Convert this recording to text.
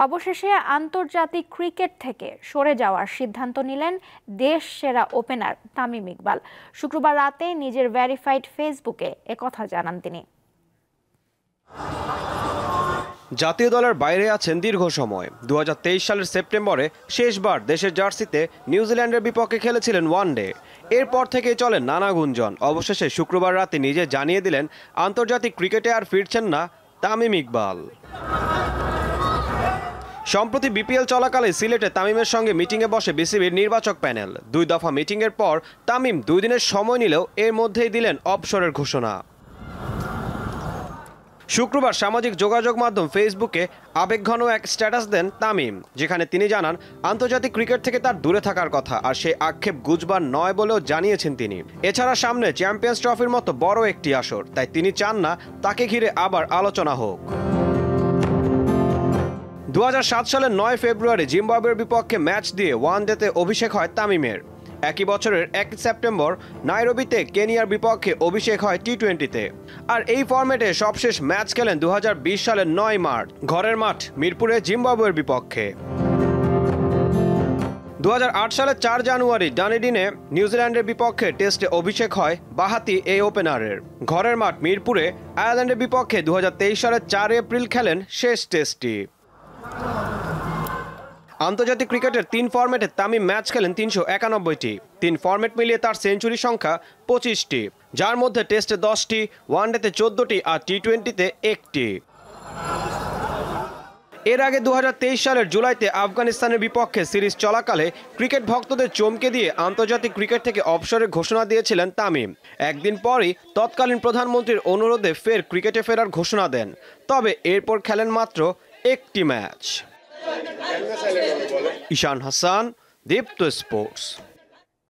অবশেষে আন্তর্জাতিক ক্রিকেট থেকে সরে যাওয়ার সিদ্ধান্ত নিলেন দেশ সেরা ওপেনার তামিম ইকবাল। শুক্রবার রাতে নিজের ভেরিফাইড ফেসবুকে একথা জানান তিনি। জাতীয় দলের বাইরে আছেন দীর্ঘ সময়। 2023 সালের সেপ্টেম্বরে শেষবার দেশের জার্সিতে নিউজিল্যান্ডের বিপক্ষে খেলেছিলেন ওয়ানডে। এরপর থেকেই চলে নানা গুঞ্জন। অবশেষে শুক্রবার রাতে নিজে জানিয়ে দিলেন আন্তর্জাতিক ক্রিকেটে আর ফিরছেন না তামিম ইকবাল। সম্প্রতি বিপিএল চলাকালে সিলেটে তামিমের সঙ্গে মিটিংয়ে বসে বিসিবির নির্বাচক প্যানেল। 2 দফা মিটিংয়ের পর তামিম 2 দিনের সময় নিলেও এর মধ্যেই দিলেন অবসরের ঘোষণা। শুক্রবার সামাজিক যোগাযোগ মাধ্যম ফেসবুকে আবেগঘন এক স্ট্যাটাস দেন তামিম, যেখানে তিনি জানান আন্তর্জাতিক ক্রিকেট থেকে তার দূরে থাকার কথা, আর সেই আক্ষেপ গুজবার নয় বলেও জানিয়েছেন তিনি। এছাড়া সামনে চ্যাম্পিয়ন্স ট্রফির মতো বড় একটি আসর, তাই তিনি চান না তাকে ঘিরে আবার আলোচনা হোক। 2007 সালের 9 ফেব্রুয়ারি জিম্বাবুয়ের বিপক্ষে ম্যাচ দিয়ে ওয়ানডেতে অভিষেক হয় তামিমের। একই বছরের 1 সেপ্টেম্বর নাইরোবিতে কেনিয়ার বিপক্ষে অভিষেক হয় টি-20-তে। আর এই ফরম্যাটে সবশেষ ম্যাচ খেলেন 2020 সালের 9 মার্চ ঘরের মাঠ মিরপুরে জিম্বাবুয়ের বিপক্ষে। 2008 সালের 4 জানুয়ারি ডানেডিনে নিউজিল্যান্ডের বিপক্ষে টেস্টে অভিষেক হয় বাঁহাতি এই ওপেনারের। ঘরের মাঠ মিরপুরে আয়ারল্যান্ডের বিপক্ষে 2023 সালের 4 এপ্রিল খেলেন শেষ টেস্টটি। আন্তর্জাতিক ক্রিকেটের 3 ফরম্যাটে তামিম ম্যাচ খেলেন 391টি। 3 ফরম্যাট মিলিয়ে তার সেঞ্চুরি সংখ্যা 25টি, যার মধ্যে টেস্টে 10টি, ওয়ানডেতে 14টি আর টি-20-তে 1টি। এর আগে 2023 সালের জুলাইতে আফগানিস্তানের বিপক্ষে সিরিজ চলাকালে ক্রিকেট ভক্তদের চমকে দিয়ে আন্তর্জাতিক ক্রিকেট থেকে অবসরের ঘোষণা দিয়েছিলেন তামিম। একদিন পরই তৎকালীন প্রধানমন্ত্রীর অনুরোধে ফের ক্রিকেটে ফেরার ঘোষণা দেন। তবে এরপর খেলেন মাত্র 1টি ম্যাচ। ঈশান হাসান, দীপ্ত স্পোর্টস।